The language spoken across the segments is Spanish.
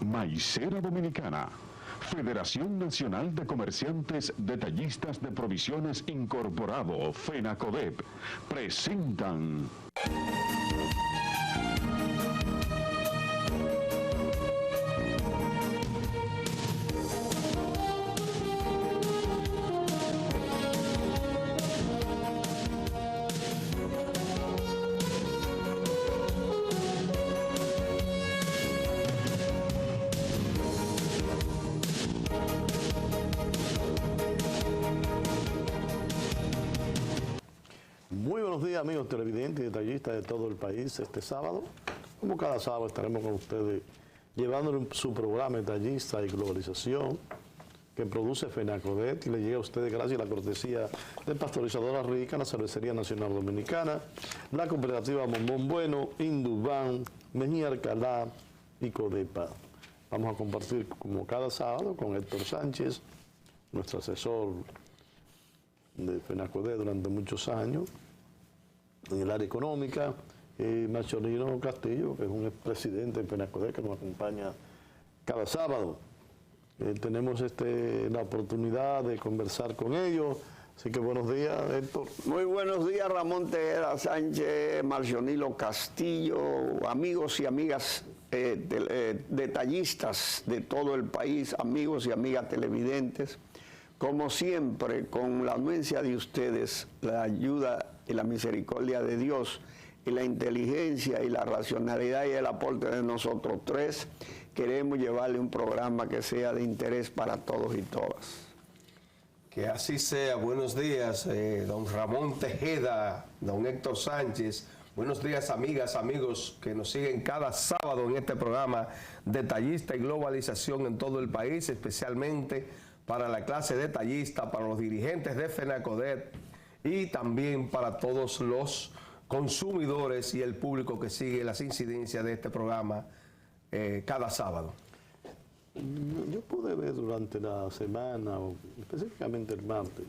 Maicera Dominicana, Federación Nacional de Comerciantes Detallistas de Provisiones Incorporado, FENACODEP, presentan... Muy buenos días, amigos televidentes y detallistas de todo el país. Este sábado, como cada sábado, estaremos con ustedes llevándole su programa Detallista y Globalización que produce FENACODEP y le llega a ustedes gracias a la cortesía de Pastorizadora Rica, la Cervecería Nacional Dominicana, la Cooperativa Bombón Bueno, Indubán, Mejía Alcalá y Codepa. Vamos a compartir como cada sábado con Héctor Sánchez, nuestro asesor de FENACODEP durante muchos años en el área económica, y Marcelino Castillo, que es un expresidente de FENACODEP que nos acompaña cada sábado. Tenemos la oportunidad de conversar con ellos, así que buenos días, Héctor. Muy buenos días, Ramón Tejeda Sánchez, Marcelino Castillo, amigos y amigas detallistas de todo el país, amigos y amigas televidentes. Como siempre, con la anuencia de ustedes, la ayuda y la misericordia de Dios, y la inteligencia y la racionalidad y el aporte de nosotros tres, queremos llevarle un programa que sea de interés para todos y todas. Que así sea. Buenos días, don Ramón Tejeda, don Héctor Sánchez. Buenos días, amigas, amigos que nos siguen cada sábado en este programa Detallista y Globalización en todo el país, especialmente para la clase detallista, para los dirigentes de FENACODEP y también para todos los consumidores y el público que sigue las incidencias de este programa cada sábado. Yo pude ver durante la semana, o específicamente el martes,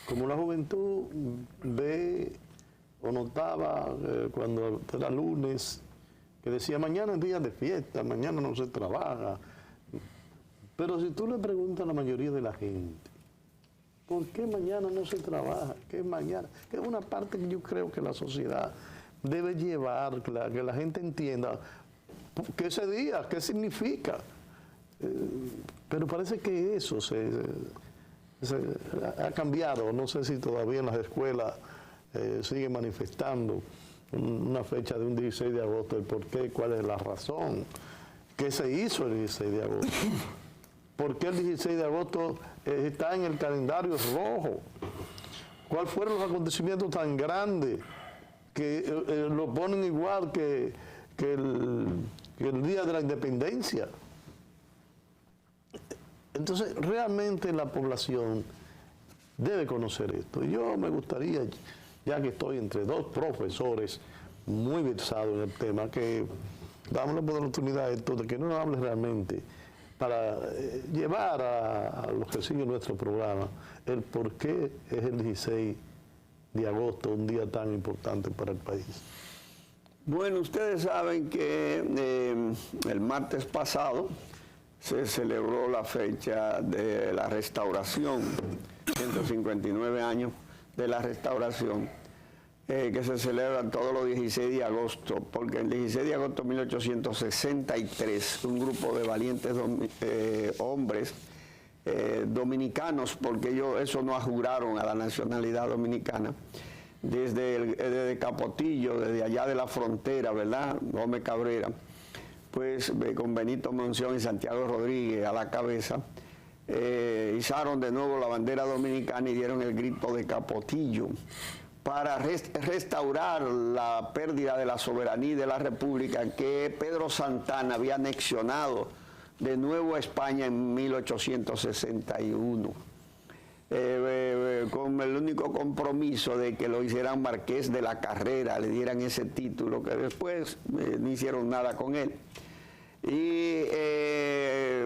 como la juventud ve o notaba cuando era lunes, que decía mañana es día de fiesta, mañana no se trabaja. Pero si tú le preguntas a la mayoría de la gente, ¿por qué mañana no se trabaja? ¿Qué es mañana? Que es una parte que yo creo que la sociedad debe llevar, que la gente entienda qué ese día, qué significa. Pero parece que eso se ha cambiado. No sé si todavía en las escuelas sigue manifestando una fecha de un 16 de agosto, el por qué, cuál es la razón, qué se hizo el 16 de agosto. ¿Por qué el 16 de agosto está en el calendario rojo? ¿Cuáles fueron los acontecimientos tan grandes que lo ponen igual que el Día de la Independencia? Entonces, realmente la población debe conocer esto. Y yo me gustaría, ya que estoy entre dos profesores muy versados en el tema, que damos la oportunidad a esto de que no nos hable realmente, para llevar a los que siguen nuestro programa el por qué es el 16 de agosto un día tan importante para el país. Bueno, ustedes saben que el martes pasado se celebró la fecha de la restauración, 159 años de la restauración, que se celebran todos los 16 de agosto, porque el 16 de agosto de 1863, un grupo de valientes hombres dominicanos, porque ellos eso no juraron a la nacionalidad dominicana, desde Capotillo, desde allá de la frontera, ¿verdad?, Gómez Cabrera, pues con Benito Monción y Santiago Rodríguez a la cabeza, izaron de nuevo la bandera dominicana y dieron el grito de Capotillo, para restaurar la pérdida de la soberanía de la República que Pedro Santana había anexionado de nuevo a España en 1861, con el único compromiso de que lo hicieran Marqués de la Carrera, le dieran ese título, que después no hicieron nada con él. Y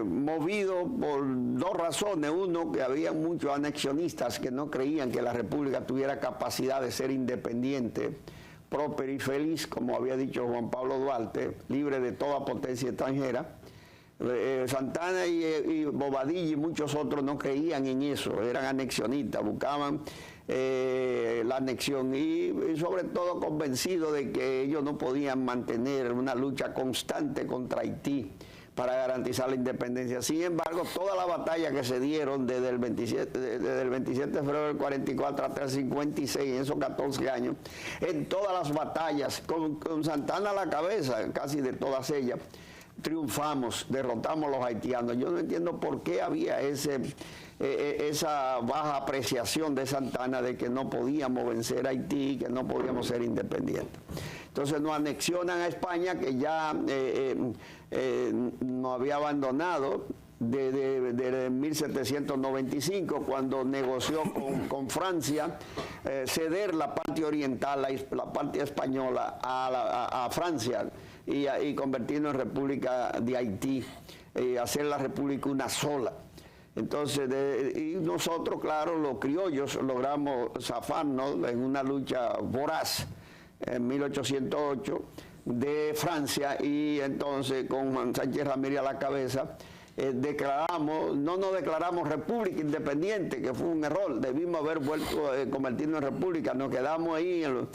movido por dos razones. Uno, que había muchos anexionistas que no creían que la República tuviera capacidad de ser independiente, próspera y feliz, como había dicho Juan Pablo Duarte, libre de toda potencia extranjera. Santana y Bobadilla y muchos otros no creían en eso, eran anexionistas, buscaban la anexión y sobre todo convencidos de que ellos no podían mantener una lucha constante contra Haití para garantizar la independencia. Sin embargo, todas las batallas que se dieron desde el 27 de febrero del 44 hasta el 56, en esos 14 años, en todas las batallas, con Santana a la cabeza, casi de todas ellas, triunfamos, derrotamos a los haitianos. Yo no entiendo por qué había esa baja apreciación de Santana de que no podíamos vencer a Haití, que no podíamos ser independientes. Entonces nos anexionan a España, que ya nos había abandonado desde 1795, cuando negoció con Francia ceder la parte oriental, la parte española a Francia y convertirnos en República de Haití, hacer la República una sola. Entonces, y nosotros, claro, los criollos logramos zafarnos en una lucha voraz en 1808 de Francia, y entonces con Juan Sánchez Ramírez a la cabeza no nos declaramos república independiente, que fue un error, debimos haber vuelto a convertirnos en república, nos quedamos ahí en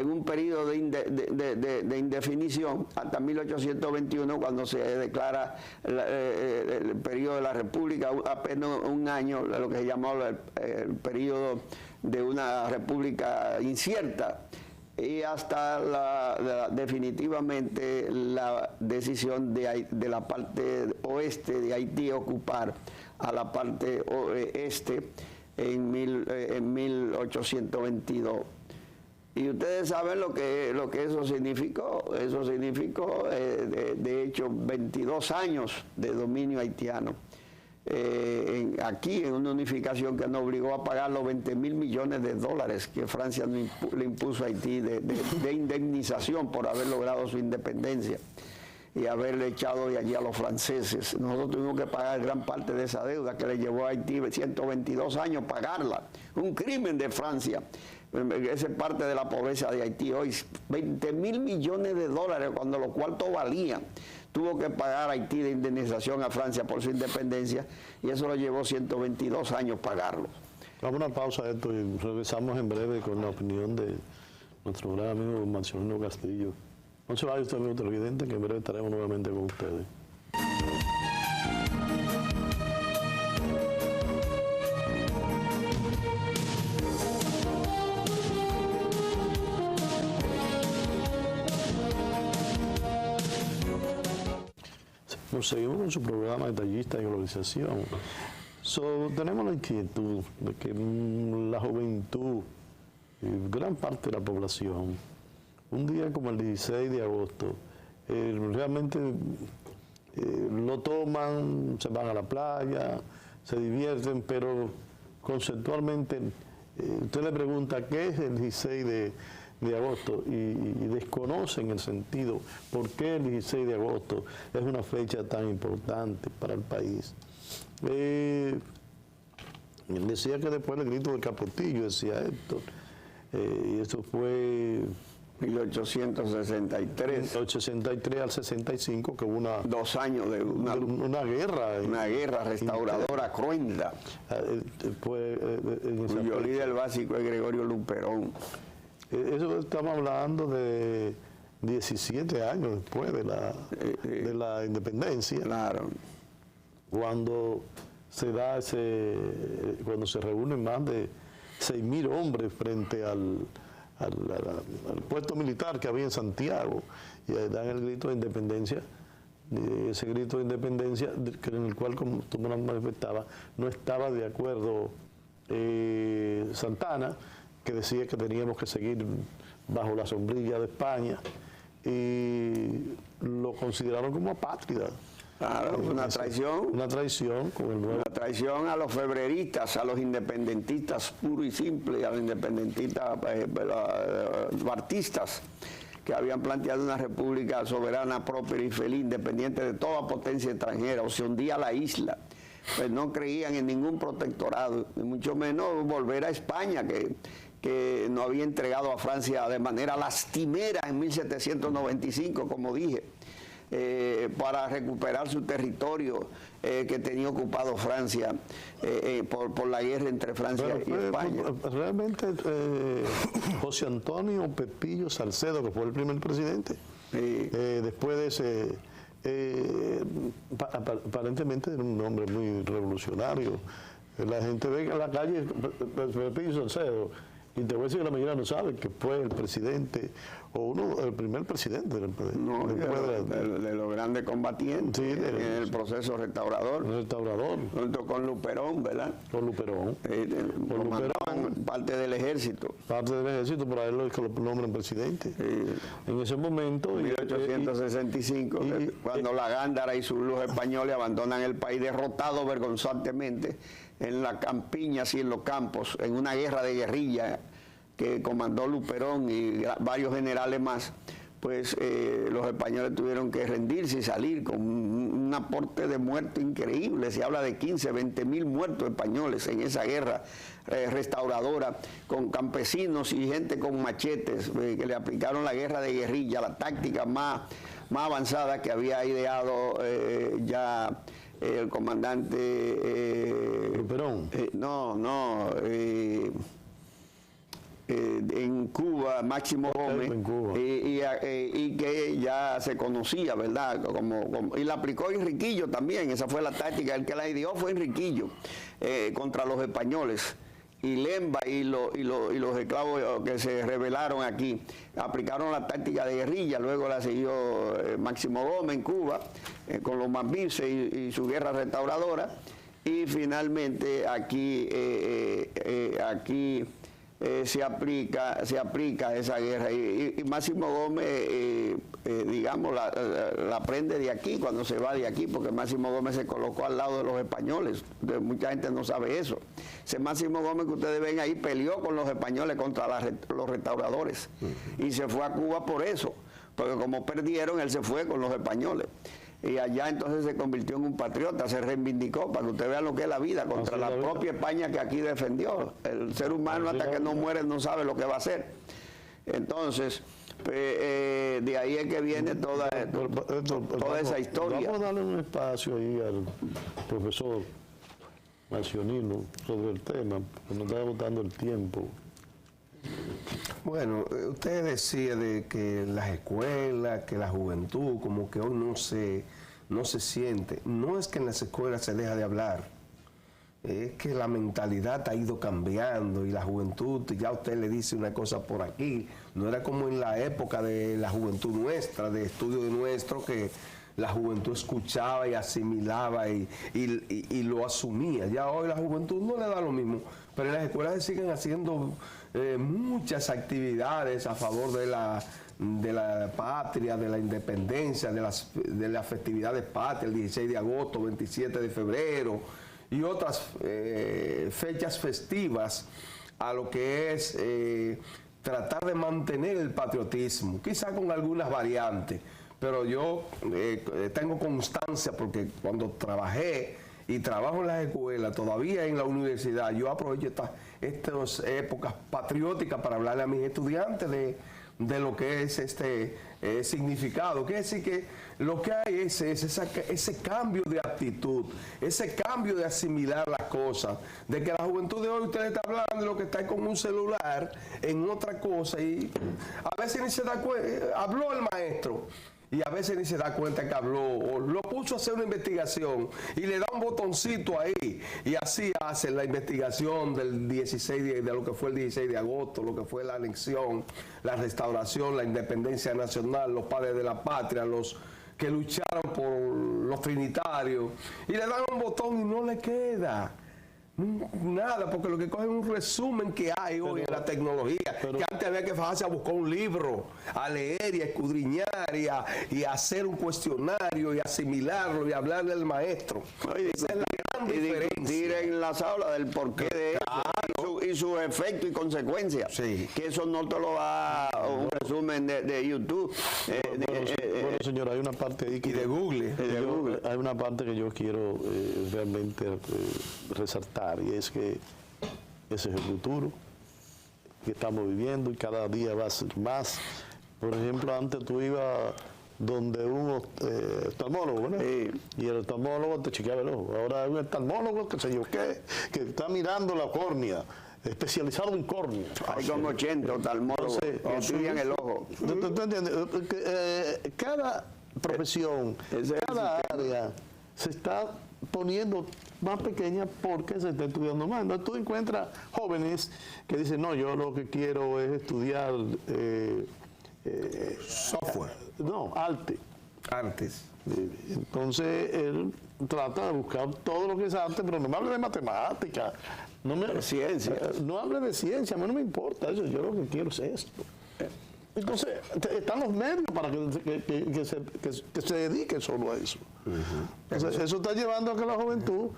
un periodo de indefinición hasta 1821, cuando se declara el periodo de la república, apenas un año, lo que se llamó el periodo de una república incierta, y hasta definitivamente la decisión de la parte oeste de Haití ocupar a la parte este en 1822. Y ustedes saben lo que eso significó. Eso significó, de hecho, 22 años de dominio haitiano. Aquí en una unificación que nos obligó a pagar los 20.000 millones de dólares que Francia le impuso a Haití de indemnización por haber logrado su independencia y haberle echado de allí a los franceses. Nosotros tuvimos que pagar gran parte de esa deuda que le llevó a Haití 122 años pagarla. Un crimen de Francia. Esa es parte de la pobreza de Haití hoy. 20.000 millones de dólares, cuando los cuartos valían. Tuvo que pagar Haití de indemnización a Francia por su independencia, y eso lo llevó 122 años pagarlo. Vamos a una pausa de esto y regresamos en breve con la opinión de nuestro gran amigo Marcelino Castillo. No se vaya usted, amigo televidente, que en breve estaremos nuevamente con ustedes. Seguimos con su programa Detallistas y Globalización. Tenemos la inquietud de que la juventud y gran parte de la población, un día como el 16 de agosto, realmente lo toman, se van a la playa, se divierten, pero conceptualmente usted le pregunta qué es el 16 de agosto y desconocen el sentido, por qué el 16 de agosto es una fecha tan importante para el país. Él decía que después del grito del Capotillo, decía Héctor, y eso fue 1863. 83 al 65, que hubo 2 años de una guerra. Una guerra restauradora cruenta. Cuyo líder básico es Gregorio Luperón. Eso estamos hablando de 17 años después de la independencia. Claro. Cuando se da cuando se reúnen más de 6.000 hombres frente al puesto militar que había en Santiago, y dan el grito de independencia. Ese grito de independencia, en el cual, como tú me lo manifestabas, no estaba de acuerdo Santana, que decía que teníamos que seguir bajo la sombrilla de España, y lo consideraron como apátrida. Claro, una traición. Una traición con el nuevo. Una traición a los febreristas, a los independentistas puro y simple, a los independentistas bartistas, que habían planteado una república soberana, próspera y feliz, independiente de toda potencia extranjera, o se hundía la isla. Pues no creían en ningún protectorado, y mucho menos volver a España, que que no había entregado a Francia de manera lastimera en 1795, como dije, para recuperar su territorio que tenía ocupado Francia por la guerra entre Francia y España. Realmente José Antonio Pepillo Salcedo, que fue el primer presidente, después de ese, aparentemente era un hombre muy revolucionario. La gente ve en la calle Pepillo Salcedo, y te voy a decir que la mayoría no sabe que fue el presidente, o el primer presidente de los grandes combatientes, sí, en el proceso restaurador. Junto con Luperón, ¿verdad? Con Luperón. Parte del ejército. Parte del ejército, para él que lo nombran presidente. En ese momento... 1865, cuando la Gándara y los españoles abandonan el país derrotados vergonzantemente en las campiñas y en los campos, en una guerra de guerrilla que comandó Luperón y varios generales más, pues los españoles tuvieron que rendirse y salir con un aporte de muertos increíble. Se habla de 15, 20 mil muertos españoles en esa guerra restauradora, con campesinos y gente con machetes que le aplicaron la guerra de guerrilla, la táctica más avanzada que había ideado ya el comandante Luperón. En Cuba, Máximo Gómez, y que ya se conocía, ¿verdad? Y la aplicó Enriquillo también, esa fue la táctica, el que la ideó fue Enriquillo, contra los españoles. Y Lemba y los esclavos que se rebelaron aquí aplicaron la táctica de guerrilla, luego la siguió Máximo Gómez en Cuba, con los mambises y su guerra restauradora, y finalmente aquí se aplica esa guerra, y Máximo Gómez digamos la aprende de aquí cuando se va de aquí, porque Máximo Gómez se colocó al lado de los españoles. Mucha gente no sabe eso. Ese Máximo Gómez que ustedes ven ahí peleó con los españoles contra los restauradores y se fue a Cuba por eso, porque como perdieron, él se fue con los españoles. Y allá entonces se convirtió en un patriota, se reivindicó, para que usted vea lo que es la vida, contra la propia España que aquí defendió. El ser humano hasta que no muere no sabe lo que va a hacer. Entonces, de ahí es que viene toda esa historia. Vamos a darle un espacio ahí al profesor Marcionino sobre el tema, que nos está agotando el tiempo. Bueno, usted decía de que las escuelas, que la juventud, como que hoy no se siente. No es que en las escuelas se deja de hablar, es que la mentalidad ha ido cambiando y la juventud, ya usted le dice una cosa por aquí, no era como en la época de la juventud nuestra, de estudio de nuestro, que la juventud escuchaba y asimilaba y lo asumía. Ya hoy la juventud no le da lo mismo, pero en las escuelas se siguen haciendo muchas actividades a favor de la patria, de la independencia, de las festividades patrias, el 16 de agosto, 27 de febrero y otras fechas festivas, a lo que es tratar de mantener el patriotismo, quizá con algunas variantes, pero yo tengo constancia, porque cuando trabajé y trabajo en las escuelas, todavía en la universidad, yo aprovecho estas épocas patrióticas para hablarle a mis estudiantes de lo que es este significado. Quiere decir que lo que hay es ese cambio de actitud, ese cambio de asimilar las cosas, de que la juventud de hoy usted está hablando de lo que está con un celular, en otra cosa, y a veces ni se da cuenta. Habló el maestro y a veces ni se da cuenta que habló, o lo puso a hacer una investigación y le da un botoncito ahí, y así hace la investigación del 16 de lo que fue el 16 de agosto, lo que fue la anexión, la restauración, la independencia nacional, los padres de la patria, los que lucharon por los trinitarios, y le dan un botón y no le queda nada, porque lo que cogen es un resumen que hay hoy en la tecnología, que antes había que fajarse a buscar un libro, a leer y a escudriñar y a hacer un cuestionario y asimilarlo y hablarle al maestro. Esa es la gran diferencia. Discutir en las aulas del porqué de eso y su efecto y consecuencias. Sí. Que eso no te lo da un resumen de YouTube. Bueno, señor, hay una parte ahí que... Y de Google. Hay una parte que yo quiero realmente resaltar, y es que ese es el futuro. que estamos viviendo y cada día va a ser más. Por ejemplo, antes tú ibas donde un oftalmólogo, ¿no? Sí. Y el oftalmólogo te chequeaba el ojo. Ahora hay un oftalmólogo, que sé yo qué, que está mirando la córnea, especializado en córnea. Hay como 80 oftalmólogos Entonces, que estudian el ojo. ¿Tú entiendes? Cada profesión, Ese es el cada sistema. área se está poniendo más pequeña porque se está estudiando más. Entonces tú encuentras jóvenes que dicen, no, yo lo que quiero es estudiar Software, no, arte. artes. Entonces él trata de buscar todo lo que es arte, pero no me hable de matemática, no me Ciencia. no hable de ciencia, a mí no me importa eso, yo lo que quiero es esto. Entonces están los medios para que se dedique solo a eso. Entonces, eso está llevando a que la juventud,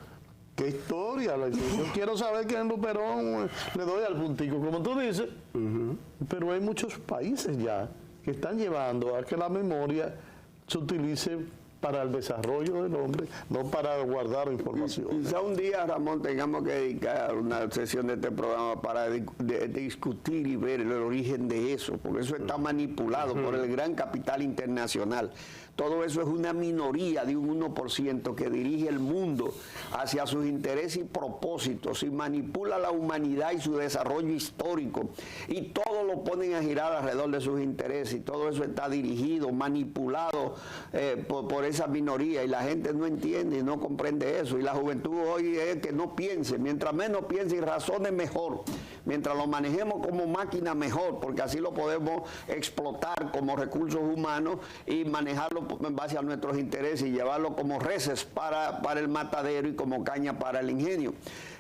qué historia, yo quiero saber que en Luperón le doy al puntico, como tú dices, pero hay muchos países ya que están llevando a que la memoria se utilice para el desarrollo del hombre, no para guardar información. Quizá un día, Ramón, tengamos que dedicar una sesión de este programa para discutir y ver el origen de eso, porque eso está manipulado por el gran capital internacional. Todo eso es una minoría de un 1% que dirige el mundo hacia sus intereses y propósitos y manipula la humanidad y su desarrollo histórico. Y todo lo ponen a girar alrededor de sus intereses y todo eso está dirigido, manipulado por esa minoría y la gente no entiende y no comprende eso. Y la juventud hoy es que no piense, mientras menos piense y razone mejor. Mientras lo manejemos como máquina mejor, porque así lo podemos explotar como recursos humanos y manejarlo en base a nuestros intereses y llevarlo como reses para el matadero y como caña para el ingenio.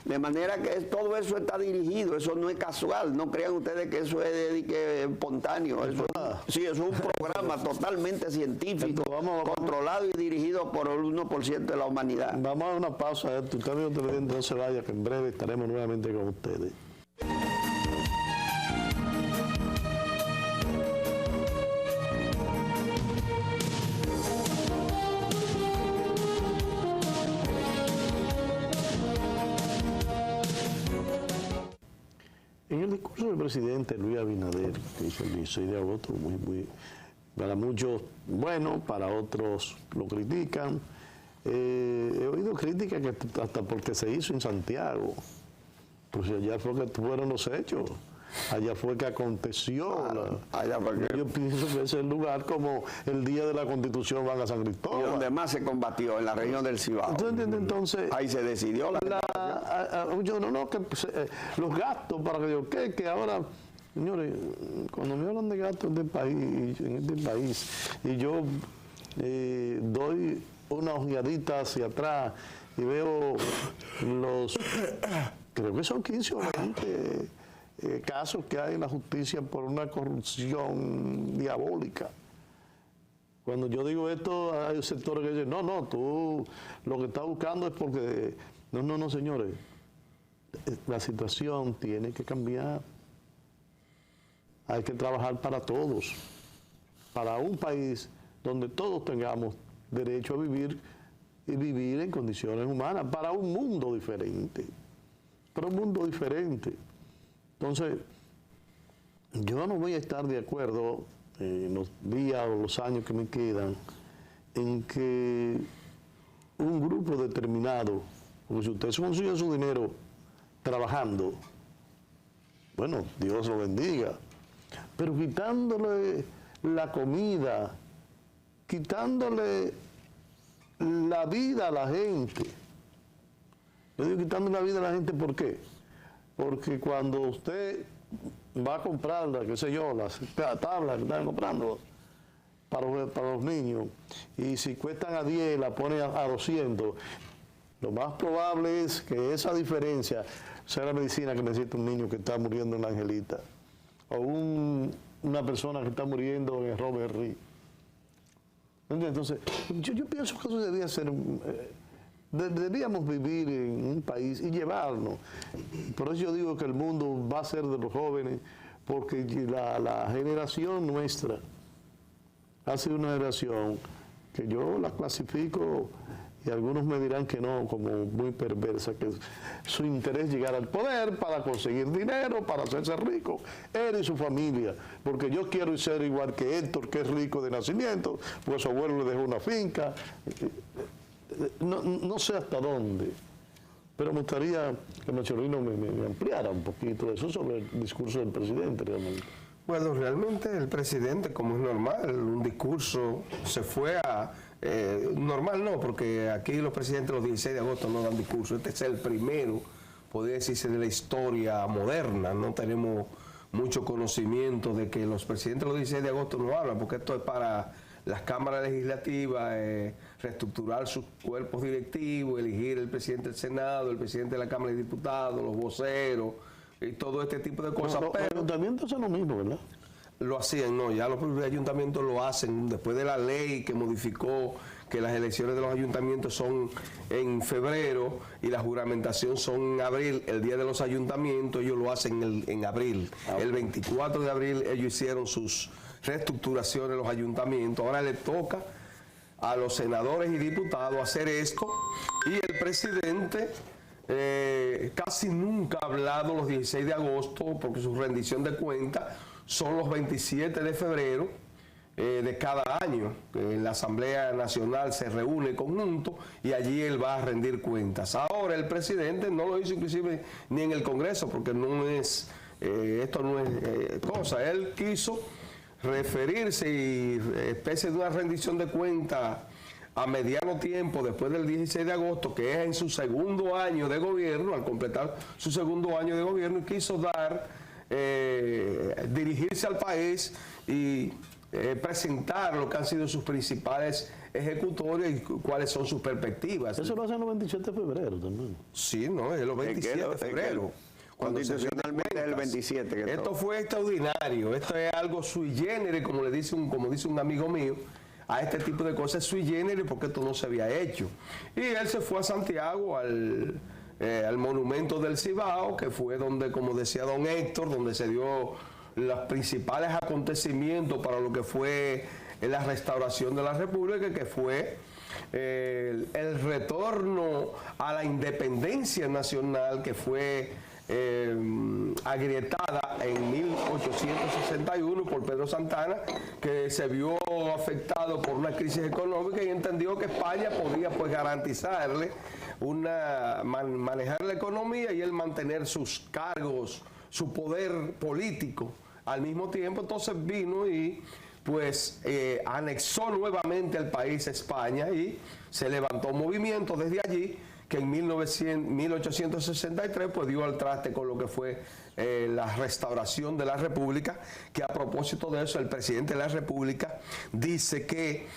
De manera que todo eso está dirigido, eso no es casual, no crean ustedes que eso es espontáneo. Eso es un programa totalmente científico, controlado y dirigido por el 1% de la humanidad. Vamos a una pausa, usted amigo televidente, no se vaya, que en breve estaremos nuevamente con ustedes. En el discurso del presidente Luis Abinader, que hizo el 16 de agosto, para muchos bueno, para otros lo critican. He oído críticas que hasta porque se hizo en Santiago, pues allá fue que fueron los hechos, allá fue que aconteció. Yo pienso que ese es el lugar como el día de la Constitución van a San Cristóbal. Y donde más se combatió, en la región del Cibao. Entonces, ahí se decidió los gastos para que ahora, señores, cuando me hablan de gastos en este país, y yo doy una ojeadita hacia atrás y veo creo que son 15 o 20 casos que hay en la justicia por una corrupción diabólica. Cuando yo digo esto, hay sectores que dicen, no, tú lo que estás buscando es porque... No, señores, la situación tiene que cambiar. Hay que trabajar para todos, para un país donde todos tengamos derecho a vivir y vivir en condiciones humanas, para un mundo diferente, Entonces, yo no voy a estar de acuerdo en los días o los años que me quedan en que un grupo determinado, porque si usted consigue su dinero trabajando, bueno, Dios lo bendiga, pero quitándole la comida, quitándole la vida a la gente. Yo digo quitándole la vida a la gente, ¿por qué? Porque cuando usted va a comprar, qué sé yo, las tablas que están comprando para los niños, y si cuestan a 10, la pone a 200, lo más probable es que esa diferencia sea la medicina que necesita un niño que está muriendo en la Angelita, o una persona que está muriendo en el Robert Reed. Entonces, yo pienso que eso debería ser... deberíamos vivir en un país y llevarnos. Por eso yo digo que el mundo va a ser de los jóvenes, porque la generación nuestra ha sido una generación que yo la clasifico y algunos me dirán que no, como muy perversa, que su interés es llegar al poder para conseguir dinero, para hacerse rico, él y su familia, porque yo quiero ser igual que Héctor, que es rico de nacimiento, porque su abuelo le dejó una finca, no sé hasta dónde, pero me gustaría que Machorino me ampliara un poquito eso sobre el discurso del presidente realmente. Bueno, realmente el presidente, como es normal, un discurso se fue a... normal no, porque aquí los presidentes los 16 de agosto no dan discurso. Este es el primero, podría decirse, de la historia moderna. No tenemos mucho conocimiento de que los presidentes los 16 de agosto no hablan, porque esto es para las cámaras legislativas, reestructurar sus cuerpos directivos, elegir el presidente del Senado, el presidente de la Cámara de Diputados, los voceros, y todo este tipo de cosas. Los ayuntamientos son lo mismo, ¿verdad? Lo hacían, no, ya los propios ayuntamientos lo hacen después de la ley que modificó que las elecciones de los ayuntamientos son en febrero y la juramentación son en abril, el día de los ayuntamientos ellos lo hacen en abril. El 24 de abril ellos hicieron sus reestructuraciones de los ayuntamientos, ahora le toca a los senadores y diputados hacer esto y el presidente casi nunca ha hablado los 16 de agosto porque su rendición de cuentas son los 27 de febrero de cada año. En la Asamblea Nacional se reúne conjunto y allí él va a rendir cuentas. Ahora el presidente no lo hizo inclusive ni en el Congreso porque no es, esto no es cosa. Él quiso referirse y especie de una rendición de cuentas a mediano tiempo, después del 16 de agosto, que es en su segundo año de gobierno, al completar su segundo año de gobierno, y quiso dar, dirigirse al país y presentar lo que han sido sus principales ejecutorios y cuáles son sus perspectivas. Eso lo hacen los 27 de febrero también. Sí, no, es los 27 de febrero. Constitucionalmente es el 27. Esto fue extraordinario, esto es algo sui generis, como dice un amigo mío, a este tipo de cosas sui generis porque esto no se había hecho. Y él se fue a Santiago al monumento del Cibao, que fue donde, como decía don Héctor, donde se dio los principales acontecimientos para lo que fue la restauración de la República, que fue el retorno a la independencia nacional, que fue agrietada en 1861 por Pedro Santana, que se vio afectado por una crisis económica y entendió que España podía pues garantizarle manejar la economía y él mantener sus cargos, su poder político al mismo tiempo. Entonces vino y pues anexó nuevamente el país a España y se levantó un movimiento desde allí que en 1863 pues dio al traste con lo que fue la restauración de la República, que a propósito de eso el presidente de la República dice que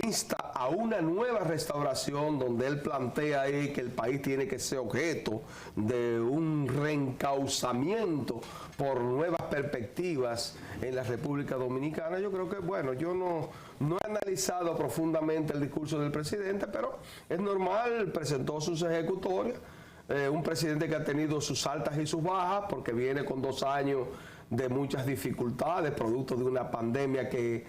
insta a una nueva restauración donde él plantea ahí que el país tiene que ser objeto de un reencauzamiento por nuevas perspectivas en la República Dominicana. Yo creo que, bueno, yo no he analizado profundamente el discurso del presidente, pero es normal, presentó sus ejecutorias, un presidente que ha tenido sus altas y sus bajas, porque viene con 2 años de muchas dificultades, producto de una pandemia que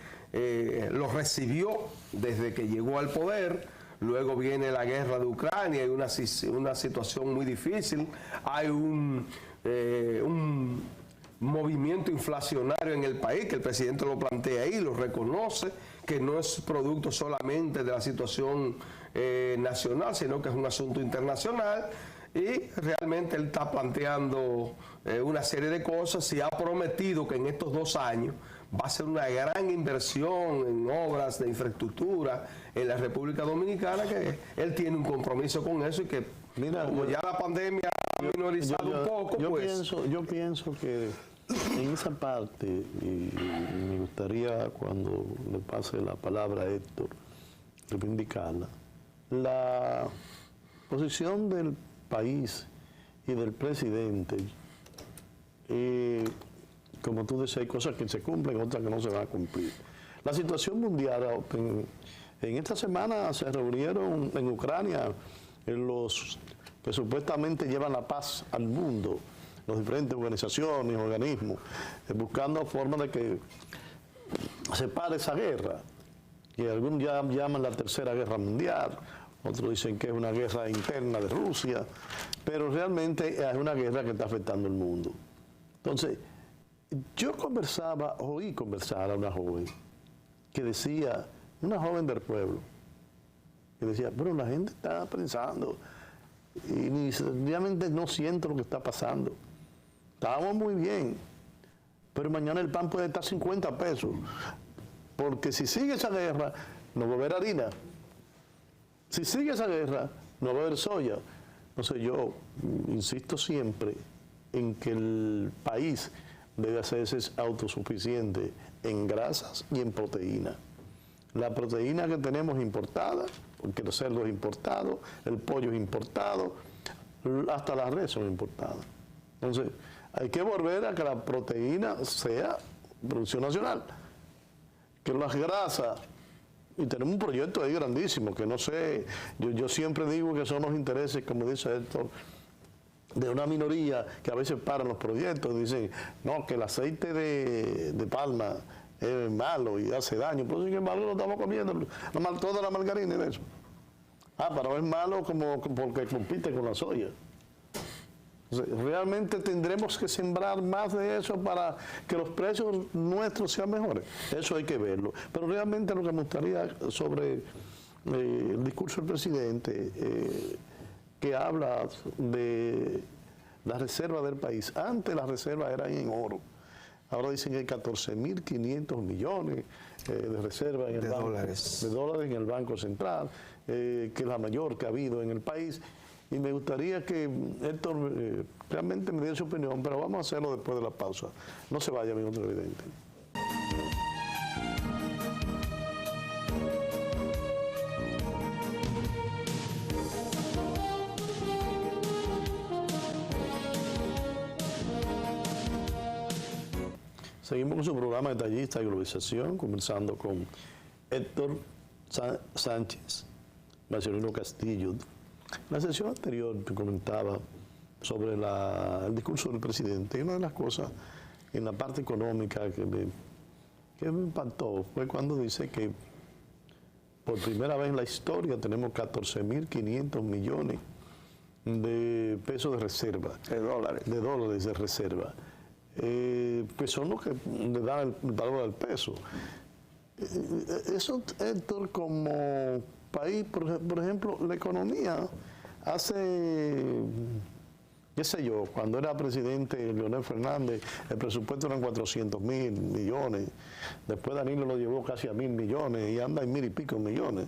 lo recibió desde que llegó al poder. Luego viene la guerra de Ucrania, hay una situación muy difícil, hay un movimiento inflacionario en el país, que el presidente lo plantea ahí, lo reconoce, que no es producto solamente de la situación nacional, sino que es un asunto internacional, y realmente él está planteando una serie de cosas y ha prometido que en estos 2 años va a ser una gran inversión en obras de infraestructura en la República Dominicana, que él tiene un compromiso con eso y que, mira, como ya la pandemia ha minorizado un poco, yo pienso que en esa parte, y me gustaría cuando le pase la palabra a Héctor, reivindicarla, la posición del país y del presidente, como tú decías, hay cosas que se cumplen, otras que no se van a cumplir. La situación mundial, en esta semana se reunieron en Ucrania los que supuestamente llevan la paz al mundo, las diferentes organizaciones, organismos, buscando formas de que se pare esa guerra. que algunos ya llaman la Tercera Guerra Mundial, otros dicen que es una guerra interna de Rusia, pero realmente es una guerra que está afectando al mundo. Entonces, yo oí conversar a una joven que decía, una joven del pueblo, que decía, pero la gente está pensando y realmente no siento lo que está pasando. Estábamos muy bien, pero mañana el pan puede estar 50 pesos, porque si sigue esa guerra, no va a haber harina. Si sigue esa guerra, no va a haber soya. Entonces yo insisto siempre en que el país debe hacerse autosuficiente en grasas y en proteína. La proteína que tenemos importada, porque el cerdo es importado, el pollo es importado, hasta las redes son importadas. Entonces, hay que volver a que la proteína sea producción nacional. Que las grasas, y tenemos un proyecto ahí grandísimo, que no sé, yo siempre digo que son los intereses, como dice Héctor, de una minoría que a veces paran los proyectos, dicen, no, que el aceite de palma es malo y hace daño, pero sin embargo lo estamos comiendo, toda la margarina y eso. Pero es malo porque compite con la soya. Entonces, realmente tendremos que sembrar más de eso para que los precios nuestros sean mejores. Eso hay que verlo. Pero realmente lo que me gustaría sobre el discurso del presidente, que habla de la reserva del país. Antes las reservas eran en oro. Ahora dicen que hay 14.500 millones de reservas en el banco, de dólares en el Banco Central, que es la mayor que ha habido en el país. Y me gustaría que Héctor realmente me diera su opinión, pero vamos a hacerlo después de la pausa. No se vaya, amigo televidente. Seguimos con su programa Detallista y Globalización, conversando con Héctor Sánchez, Marcelino Castillo. En la sesión anterior te comentaba sobre el discurso del presidente, y una de las cosas en la parte económica que me impactó fue cuando dice que por primera vez en la historia tenemos 14.500 millones de pesos de reserva. De dólares. De dólares de reserva. Pues son los que le dan el valor al peso. Eso, Héctor, como país, por ejemplo, la economía hace, qué sé yo, cuando era presidente Leonel Fernández, el presupuesto eran 400.000 millones, después Danilo lo llevó casi a 1.000 millones y anda en 1.000 y pico millones.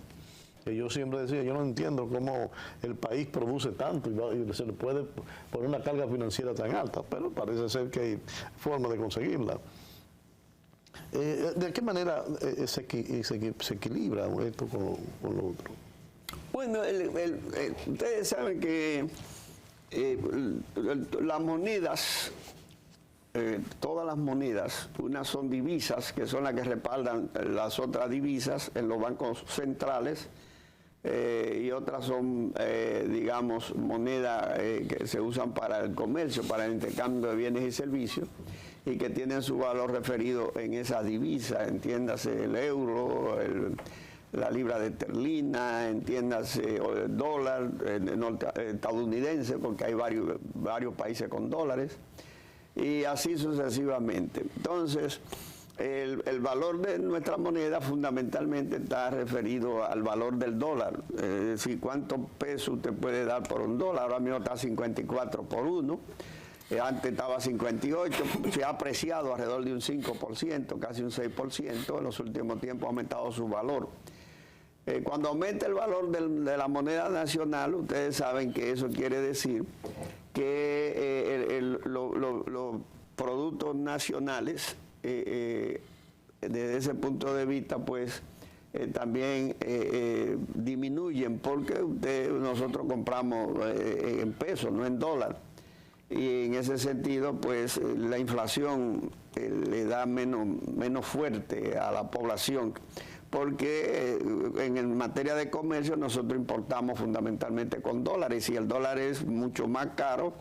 Y yo siempre decía, yo no entiendo cómo el país produce tanto y se le puede poner una carga financiera tan alta, pero parece ser que hay forma de conseguirla. ¿De qué manera se equilibra esto con lo otro? Bueno, ustedes saben que las monedas, todas las monedas, unas son divisas, que son las que respaldan las otras divisas en los bancos centrales, y otras son, digamos, monedas que se usan para el comercio, para el intercambio de bienes y servicios, y que tienen su valor referido en esa divisa, entiéndase el euro, la libra de esterlina, entiéndase el dólar estadounidense, porque hay varios países con dólares, y así sucesivamente. Entonces, el valor de nuestra moneda fundamentalmente está referido al valor del dólar, es decir, cuántos pesos usted puede dar por un dólar. Ahora mismo está 54 por 1, antes estaba 58, se ha apreciado alrededor de un 5%, casi un 6%, en los últimos tiempos ha aumentado su valor. Cuando aumenta el valor de la moneda nacional, ustedes saben que eso quiere decir que los productos nacionales, desde ese punto de vista, pues también disminuyen, porque nosotros compramos en pesos, no en dólar. Y en ese sentido, pues la inflación le da menos fuerte a la población, porque en materia de comercio nosotros importamos fundamentalmente con dólares, y el dólar es mucho más caro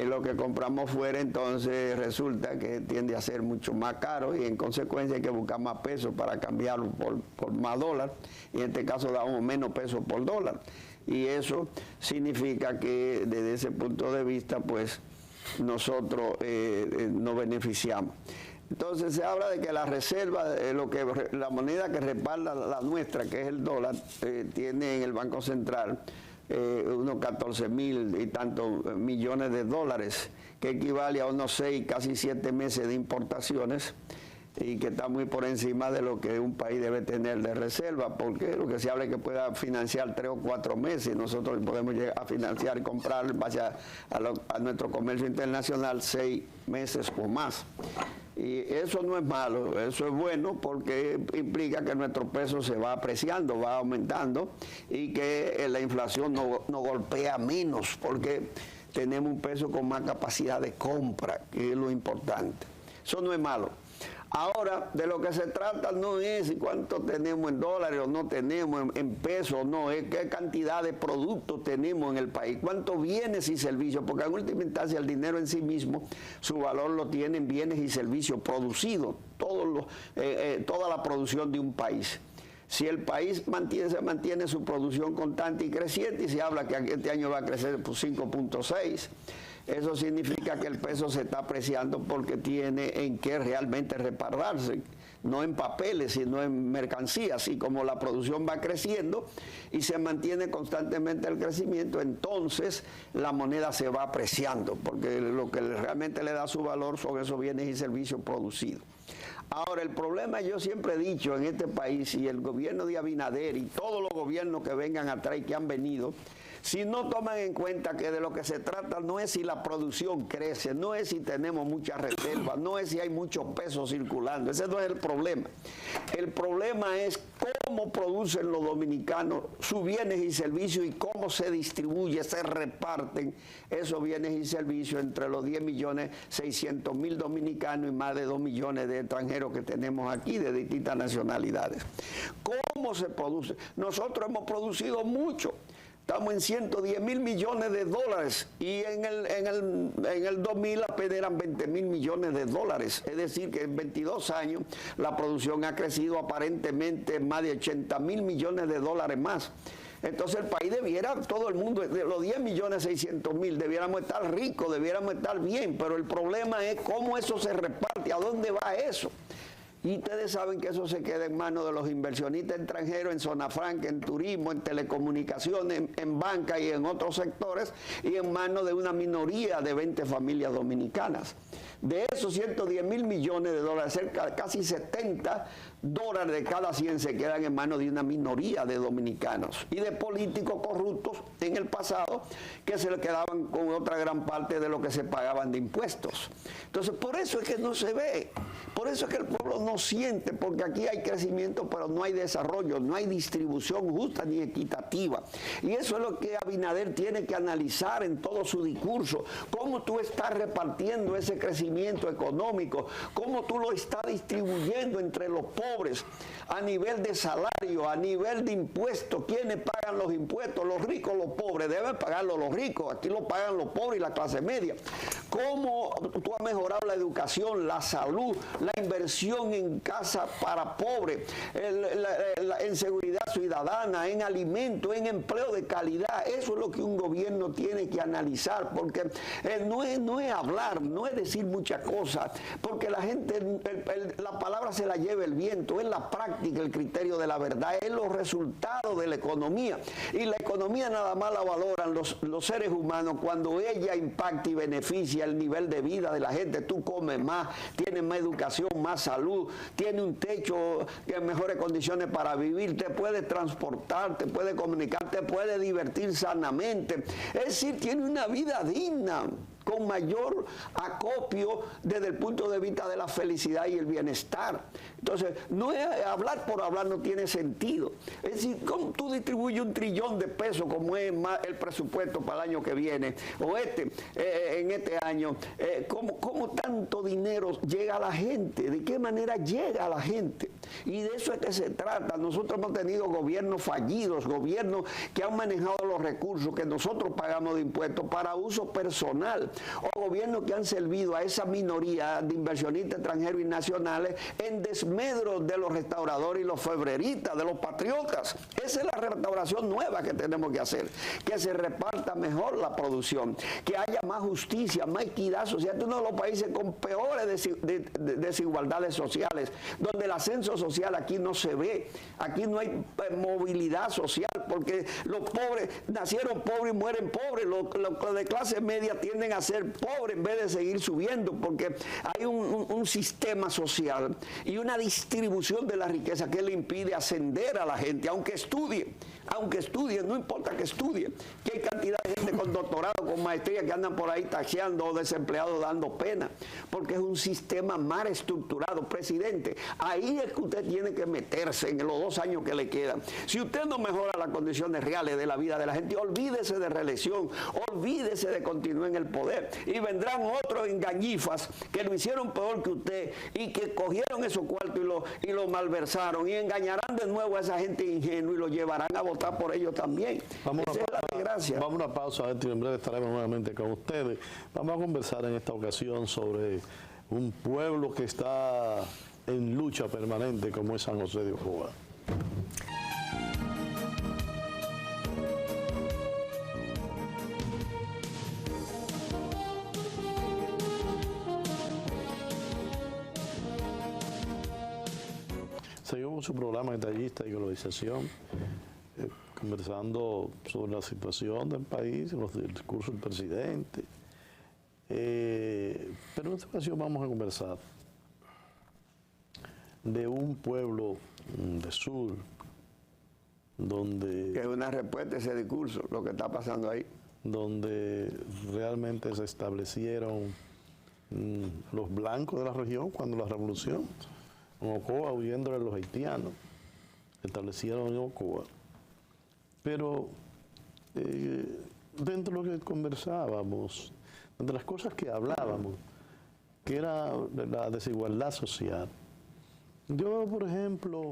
lo que compramos fuera, entonces resulta que tiende a ser mucho más caro y en consecuencia hay que buscar más pesos para cambiarlo por más dólar, y en este caso damos menos pesos por dólar. Y eso significa que desde ese punto de vista, pues nosotros nos beneficiamos. Entonces se habla de que la reserva, la moneda que respalda la nuestra, que es el dólar, tiene en el Banco Central unos 14.000 y tantos millones de dólares, que equivale a unos 6, casi 7 meses de importaciones, y que está muy por encima de lo que un país debe tener de reserva, porque lo que se habla es que pueda financiar 3 o 4 meses, y nosotros podemos llegar a financiar y comprar en base a nuestro comercio internacional 6 meses o más. Y eso no es malo, eso es bueno, porque implica que nuestro peso se va apreciando, va aumentando, y que la inflación no golpea menos, porque tenemos un peso con más capacidad de compra, que es lo importante. Eso no es malo. Ahora, de lo que se trata no es cuánto tenemos en dólares o no tenemos, en pesos, no, es qué cantidad de productos tenemos en el país, cuántos bienes y servicios, porque en última instancia el dinero en sí mismo, su valor lo tienen bienes y servicios producidos, toda la producción de un país. Si el país se mantiene su producción constante y creciente, y se habla que este año va a crecer por 5.6, eso significa que el peso se está apreciando porque tiene en qué realmente respaldarse, no en papeles, sino en mercancías. Y como la producción va creciendo y se mantiene constantemente el crecimiento, entonces la moneda se va apreciando, porque lo que realmente le da su valor son esos bienes y servicios producidos. Ahora, el problema, yo siempre he dicho en este país, y el gobierno de Abinader y todos los gobiernos que vengan atrás y que han venido, si no toman en cuenta que de lo que se trata no es si la producción crece, no es si tenemos muchas reservas, no es si hay muchos pesos circulando, ese no es el problema. El problema es cómo producen los dominicanos sus bienes y servicios y cómo se distribuye, se reparten esos bienes y servicios entre los 10.600.000 dominicanos y más de 2 millones de extranjeros que tenemos aquí de distintas nacionalidades. ¿Cómo se produce? Nosotros hemos producido mucho. Estamos en 110.000 millones de dólares y en el 2000 apenas eran 20.000 millones de dólares. Es decir, que en 22 años la producción ha crecido aparentemente más de 80.000 millones de dólares más. Entonces el país debiera, todo el mundo, de los 10.600.000, debiéramos estar ricos, debiéramos estar bien, pero el problema es cómo eso se reparte, a dónde va eso. Y ustedes saben que eso se queda en manos de los inversionistas extranjeros en zona franca, en turismo, en telecomunicaciones, en banca y en otros sectores, y en manos de una minoría de 20 familias dominicanas. De esos 110.000 millones de dólares, cerca, casi 70 dólares de cada 100 se quedan en manos de una minoría de dominicanos y de políticos corruptos en el pasado que se le quedaban con otra gran parte de lo que se pagaban de impuestos. Entonces, por eso es que no se ve, por eso es que el pueblo no siente, porque aquí hay crecimiento, pero no hay desarrollo, no hay distribución justa ni equitativa. Y eso es lo que Abinader tiene que analizar en todo su discurso, cómo tú estás repartiendo ese crecimiento económico, cómo tú lo estás distribuyendo entre los pobres, a nivel de salario, a nivel de impuestos. ¿Quiénes pagan los impuestos? Los ricos, los pobres. Deben pagarlo los ricos, aquí lo pagan los pobres y la clase media. ¿Cómo tú has mejorado la educación, la salud, la inversión en casa para pobres, en seguridad ciudadana, en alimentos, en empleo de calidad? Eso es lo que un gobierno tiene que analizar, porque no es hablar, no es decir muchas cosas, porque la gente, la palabra se la lleva el viento, es la práctica, el criterio de la verdad, es los resultados de la economía. Y la economía nada más la valoran los seres humanos cuando ella impacta y beneficia el nivel de vida de la gente. Tú comes más, tienes más educación, más salud, tienes un techo en mejores condiciones para vivir, te puedes transportar, te puedes comunicar, te puedes divertir sanamente. Es decir, tienes una vida digna, con mayor acopio desde el punto de vista de la felicidad y el bienestar. Entonces, no es hablar por hablar, no tiene sentido. Es decir, ¿cómo tú distribuyes 1 trillón de pesos como es el presupuesto para el año que viene, o en este año? ¿Cómo tanto dinero llega a la gente? ¿De qué manera llega a la gente? Y de eso es que se trata. Nosotros hemos tenido gobiernos fallidos, gobiernos que han manejado los recursos que nosotros pagamos de impuestos para uso personal, o gobiernos que han servido a esa minoría de inversionistas extranjeros y nacionales en desmedro de los restauradores y los febreristas, de los patriotas. Esa es la restauración nueva que tenemos que hacer, que se reparta mejor la producción, que haya más justicia, más equidad social. Este es uno de los países con peores desigualdades sociales, donde el ascenso social aquí no se ve, aquí no hay movilidad social, porque los pobres nacieron pobres y mueren pobres, los de clase media tienden a ser pobres en vez de seguir subiendo, porque hay un sistema social y una distribución de la riqueza que le impide ascender a la gente, aunque estudie, no importa que estudie, que hay cantidad de gente con doctorado, con maestría que andan por ahí taxeando o desempleados dando pena, porque es un sistema mal estructurado. Presidente, ahí es que usted tiene que meterse en los 2 años que le quedan. Si usted no mejora las condiciones reales de la vida de la gente, olvídese de reelección, olvídese de continuar en el poder, y vendrán otros engañifas que lo hicieron peor que usted y que cogieron esos cuartos y lo malversaron y engañarán de nuevo a esa gente ingenua y lo llevarán a votar por ellos también. Esa es la desgracia. Vamos a una pausa, y en breve estaremos nuevamente con ustedes. Vamos a conversar en esta ocasión sobre un pueblo que está en lucha permanente como es San José de Ocoa. Seguimos su programa Detallista y Globalización, conversando sobre la situación del país, los discursos del presidente. Pero en esta ocasión vamos a conversar de un pueblo de sur, donde... Que es una respuesta a ese discurso, lo que está pasando ahí. Donde realmente se establecieron los blancos de la región cuando la revolución, en Ocoa, huyendo de los haitianos, establecieron en Ocoa. Pero dentro de lo que conversábamos, de las cosas que hablábamos, que era la desigualdad social. Yo, por ejemplo,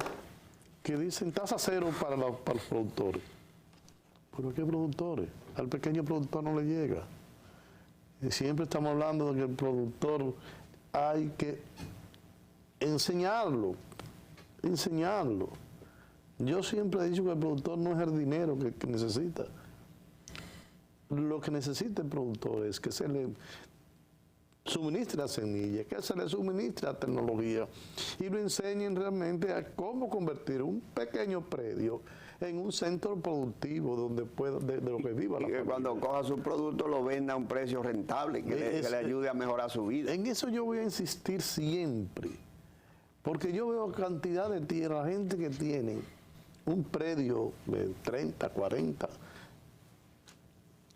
que dicen tasa cero para los productores. ¿Pero qué productores? Al pequeño productor no le llega. Y siempre estamos hablando de que el productor hay que enseñarlo. Yo siempre he dicho que el productor no es el dinero que necesita. Lo que necesita el productor es que se le suministre semillas, que se le suministre tecnología y lo enseñen realmente a cómo convertir un pequeño predio en un centro productivo donde pueda, de lo que viva la familia. Que cuando coja su producto lo venda a un precio rentable, que le ayude a mejorar su vida. En eso yo voy a insistir siempre, porque yo veo cantidad de tierra, gente que tiene un predio de 30, 40,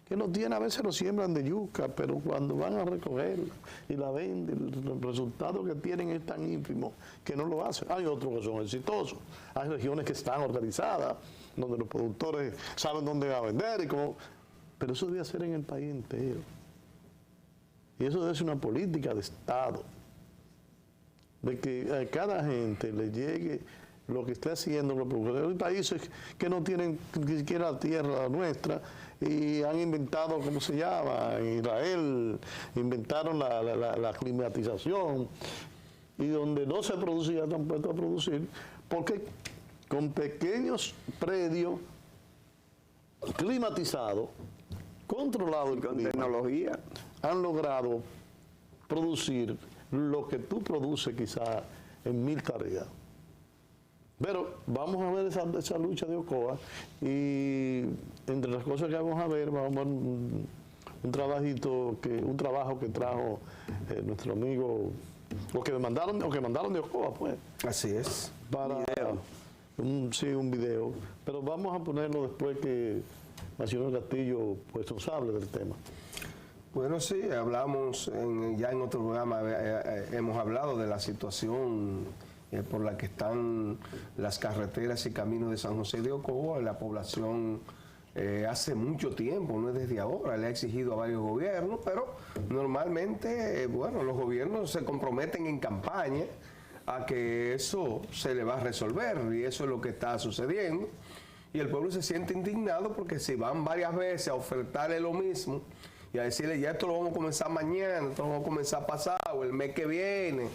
que no tiene, a veces lo siembran de yuca, pero cuando van a recogerla y la venden, el resultado que tienen es tan ínfimo que no lo hacen. Hay otros que son exitosos, hay regiones que están organizadas, donde los productores saben dónde va a vender, pero eso debe ser en el país entero. Y eso debe ser una política de Estado, de que a cada gente le llegue lo que está haciendo los productores. Hay países que no tienen ni siquiera la tierra nuestra y han inventado, ¿cómo se llama? En Israel inventaron la climatización, y donde no se producía están puestos a producir, porque con pequeños predios climatizados, controlados con tecnología, han logrado producir lo que tú produces quizás en 1000 tareas. Pero vamos a ver esa lucha de Ocoa, y entre las cosas que vamos a ver un trabajo que trajo nuestro amigo, o que mandaron de Ocoa, pues. Así es. Para un video. Pero vamos a ponerlo después que Nacional Castillo pues nos hable del tema. Bueno, sí, hablamos ya en otro programa, hemos hablado de la situación por la que están las carreteras y caminos de San José de Ocoa. La población hace mucho tiempo, no es desde ahora, le ha exigido a varios gobiernos, pero normalmente, bueno, los gobiernos se comprometen en campaña a que eso se le va a resolver, y eso es lo que está sucediendo. Y el pueblo se siente indignado porque si van varias veces a ofertarle lo mismo y a decirle, ya esto lo vamos a comenzar mañana, esto lo vamos a comenzar pasado, el mes que viene.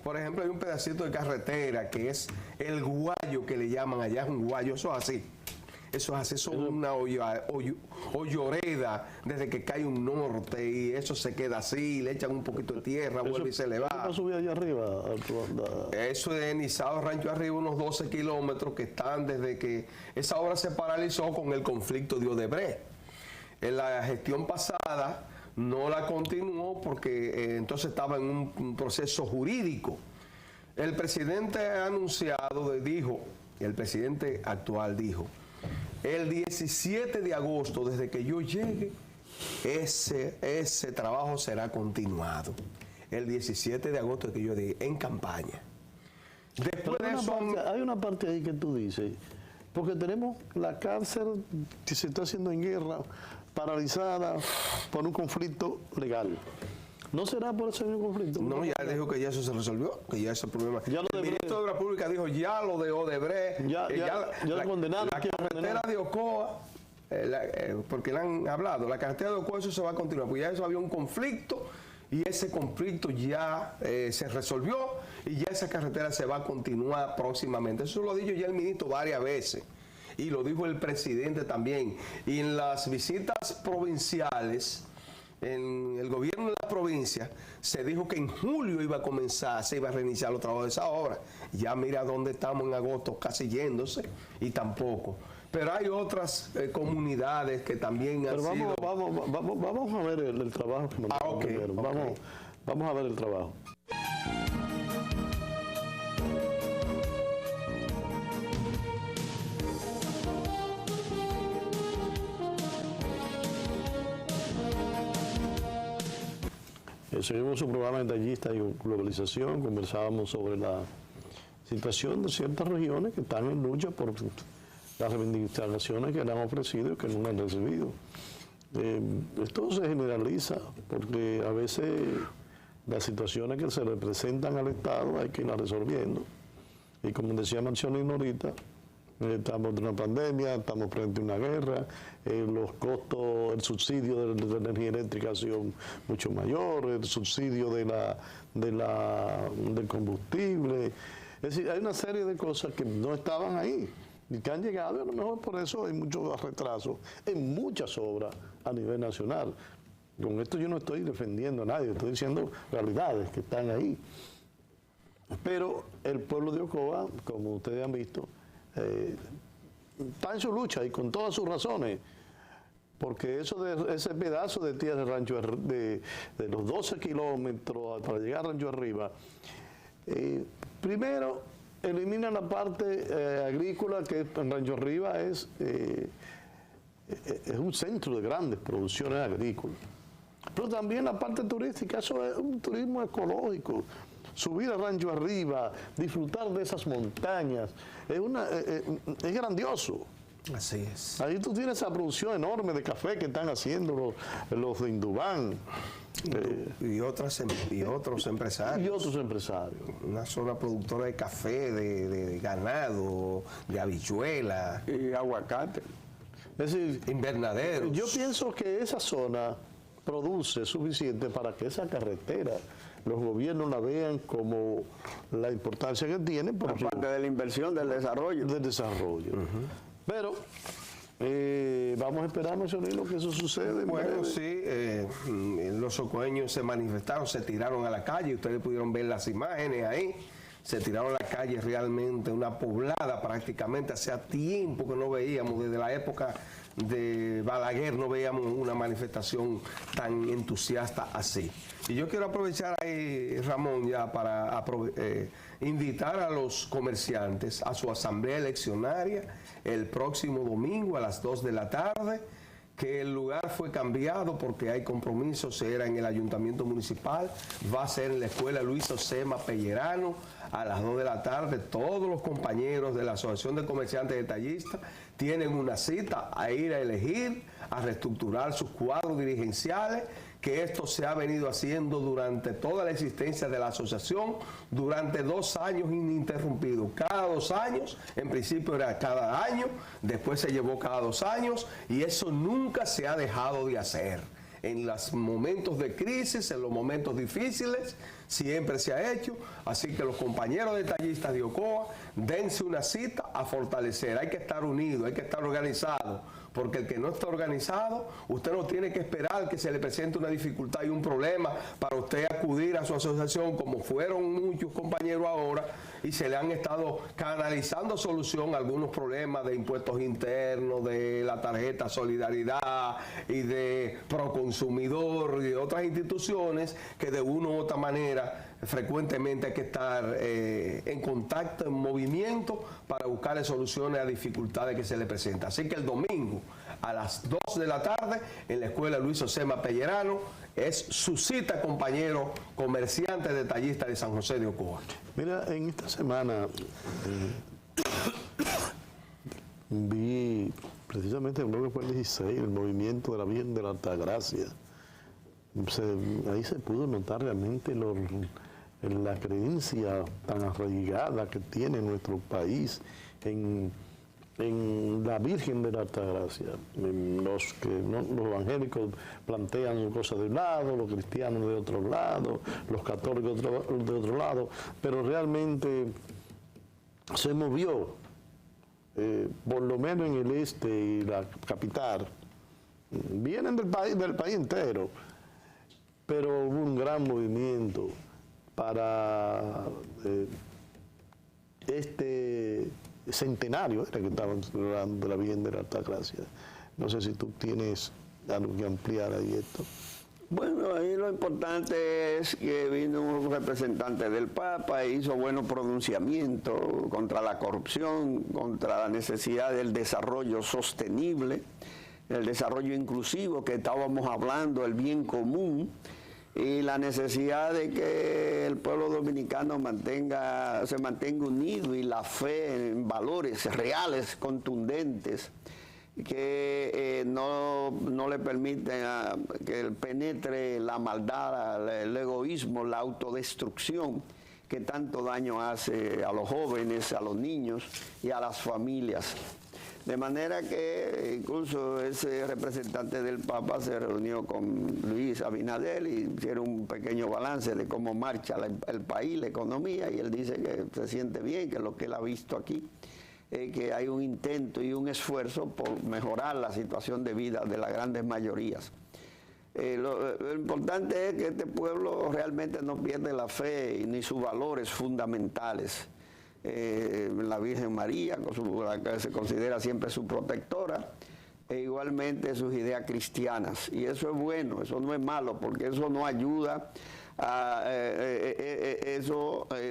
Por ejemplo, hay un pedacito de carretera que es el guayo que le llaman allá, es un guayo, eso es así. Eso es así, eso es una hoyoreda desde que cae un norte y eso se queda así, le echan un poquito de tierra, vuelve y se le va. ¿Cómo subir allá arriba? Eso es Nizao, Rancho Arriba, unos 12 kilómetros que están desde que esa obra se paralizó con el conflicto de Odebrecht. En la gestión pasada no la continuó porque entonces estaba en un proceso jurídico. El presidente ha anunciado, dijo, el presidente actual dijo, el 17 de agosto, desde que yo llegue, ese trabajo será continuado. El 17 de agosto de que yo llegue, en campaña. Después de eso, hay una parte ahí que tú dices, porque tenemos la cárcel que se está haciendo en guerra, paralizada por un conflicto legal. ¿No será por ese mismo conflicto? No, ya dijo que ya eso se resolvió, que ya ese problema. El ministro de Obras Públicas dijo ya lo de Odebrecht. Ya lo condenaron. La carretera de Ocoa, porque le han hablado, la carretera de Ocoa eso se va a continuar, porque ya eso había un conflicto y ese conflicto ya se resolvió y ya esa carretera se va a continuar próximamente. Eso lo ha dicho ya el ministro varias veces y lo dijo el presidente también. Y en las visitas provinciales, en el gobierno de la provincia, se dijo que en julio iba a comenzar, se iba a reiniciar los trabajos de esa obra. Ya mira dónde estamos en agosto, casi yéndose, y tampoco. Pero hay otras comunidades que también han sido... Vamos a ver el trabajo que mandamos primero. Vamos a ver el trabajo. Seguimos su programa de Detallistas y Globalización. Conversábamos sobre la situación de ciertas regiones que están en lucha por las reivindicaciones que le han ofrecido y que no han recibido. Esto se generaliza porque a veces las situaciones que se le presentan al Estado hay que irlas resolviendo. Y como decía Marcialino ahorita, estamos en una pandemia, estamos frente a una guerra, los costos, el subsidio de la energía eléctrica ha sido mucho mayor, el subsidio del combustible. Es decir, hay una serie de cosas que no estaban ahí y que han llegado, y a lo mejor por eso hay muchos retrasos en muchas obras a nivel nacional. Con esto yo no estoy defendiendo a nadie, estoy diciendo realidades que están ahí. Pero el pueblo de Ocoa, como ustedes han visto, está en su lucha y con todas sus razones, porque ese pedazo de tierra de Rancho de los 12 kilómetros para llegar a Rancho Arriba, primero elimina la parte agrícola, que en Rancho Arriba es un centro de grandes producciones agrícolas, pero también la parte turística, eso es un turismo ecológico. Subir a Rancho Arriba, disfrutar de esas montañas, es grandioso. Así es. Ahí tú tienes esa producción enorme de café que están haciendo los de Indubán. Y otros empresarios. Y otros empresarios. Una zona productora de café, de ganado, de habichuela. Y aguacate. Es decir, invernaderos. Yo pienso que esa zona produce suficiente para que esa carretera los gobiernos la vean como la importancia que tiene. Aparte de la inversión, del desarrollo. Pero vamos a esperar, Marcialino, que eso sucede. Bueno, sí, los ocoeños se manifestaron, se tiraron a la calle, ustedes pudieron ver las imágenes ahí, se tiraron a la calle realmente, una poblada prácticamente, hacía tiempo que no veíamos, desde la época de Balaguer no veíamos una manifestación tan entusiasta así. Y yo quiero aprovechar ahí, Ramón, ya para invitar a los comerciantes a su asamblea eleccionaria el próximo domingo a las 2 de la tarde, que el lugar fue cambiado porque hay compromisos, era en el ayuntamiento municipal, va a ser en la escuela Luis Osema Pellerano a las 2 de la tarde. Todos los compañeros de la Asociación de Comerciantes Detallistas tienen una cita a ir a elegir, a reestructurar sus cuadros dirigenciales, que esto se ha venido haciendo durante toda la existencia de la asociación, durante 2 años ininterrumpidos. Cada 2 años, en principio era cada año, después se llevó cada 2 años, y eso nunca se ha dejado de hacer. en los momentos de crisis, en los momentos difíciles, siempre se ha hecho. Así que los compañeros detallistas de Ocoa, dense una cita a fortalecer. Hay que estar unidos, hay que estar organizados, porque el que no está organizado, usted no tiene que esperar que se le presente una dificultad y un problema para usted acudir a su asociación, como fueron muchos compañeros ahora, y se le han estado canalizando solución a algunos problemas de impuestos internos, de la tarjeta Solidaridad y de Proconsumidor y de otras instituciones que de una u otra manera frecuentemente hay que estar en contacto, en movimiento para buscar soluciones a dificultades que se le presentan. Así que el domingo a las 2 de la tarde en la escuela Luis Osema Pellerano es su cita, compañero comerciante detallista de San José de Ocoa. Mira, en esta semana vi precisamente, creo que fue el 16, el movimiento de la Virgen de la Altagracia. Ahí se pudo notar realmente la creencia tan arraigada que tiene nuestro país en la Virgen de la Altagracia. Los evangélicos plantean cosas de un lado, los cristianos de otro lado, los católicos de otro lado, pero realmente se movió, por lo menos en el este y la capital. Vienen del país entero, pero hubo un gran movimiento para este centenario que estaban celebrando de la Virgen de la Altagracia. No sé si tú tienes algo que ampliar ahí esto. Bueno, ahí lo importante es que vino un representante del Papa e hizo buenos pronunciamientos contra la corrupción, contra la necesidad del desarrollo sostenible, el desarrollo inclusivo que estábamos hablando, el bien común, y la necesidad de que el pueblo dominicano se mantenga unido y la fe en valores reales, contundentes, que no le permiten que penetre la maldad, el egoísmo, la autodestrucción que tanto daño hace a los jóvenes, a los niños y a las familias. De manera que incluso ese representante del Papa se reunió con Luis Abinader y hicieron un pequeño balance de cómo marcha el país, la economía, y él dice que se siente bien, que lo que él ha visto aquí, que hay un intento y un esfuerzo por mejorar la situación de vida de las grandes mayorías. Lo importante es que este pueblo realmente no pierde la fe ni sus valores fundamentales. La Virgen María, que se considera siempre su protectora, e igualmente sus ideas cristianas. Y eso es bueno, eso no es malo, porque eso no ayuda a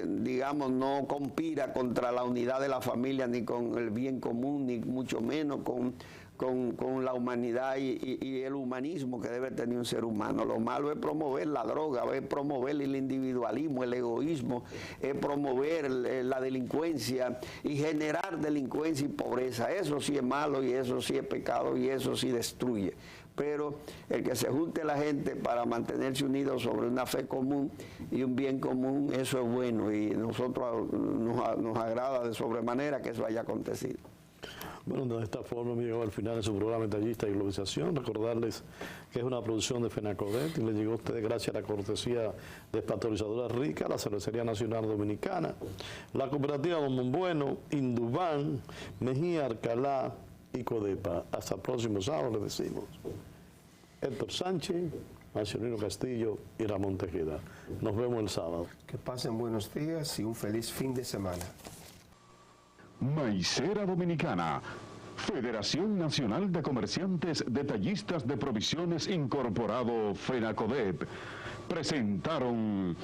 digamos, no conspira contra la unidad de la familia, ni con el bien común, ni mucho menos con la humanidad y el humanismo que debe tener un ser humano. Lo malo es promover la droga, es promover el individualismo, el egoísmo, es promover la delincuencia y generar delincuencia y pobreza. Eso sí es malo y eso sí es pecado y eso sí destruye. Pero el que se junte la gente para mantenerse unidos sobre una fe común y un bien común, eso es bueno, y nosotros nos agrada de sobremanera que eso haya acontecido. Bueno, de esta forma me llegó al final de su programa Detallista y Globalización. Recordarles que es una producción de FENACODET y le llegó a ustedes gracias a la cortesía de Pasteurizadora Rica, la Cervecería Nacional Dominicana, la Cooperativa Don Monbueno, Indubán, Mejía, Alcalá y Codepa. Hasta el próximo sábado, les decimos. Héctor Sánchez, Marcelino Castillo y Ramón Tejeda. Nos vemos el sábado. Que pasen buenos días y un feliz fin de semana. Maicera Dominicana, Federación Nacional de Comerciantes Detallistas de Provisiones Incorporado, FENACODEP, presentaron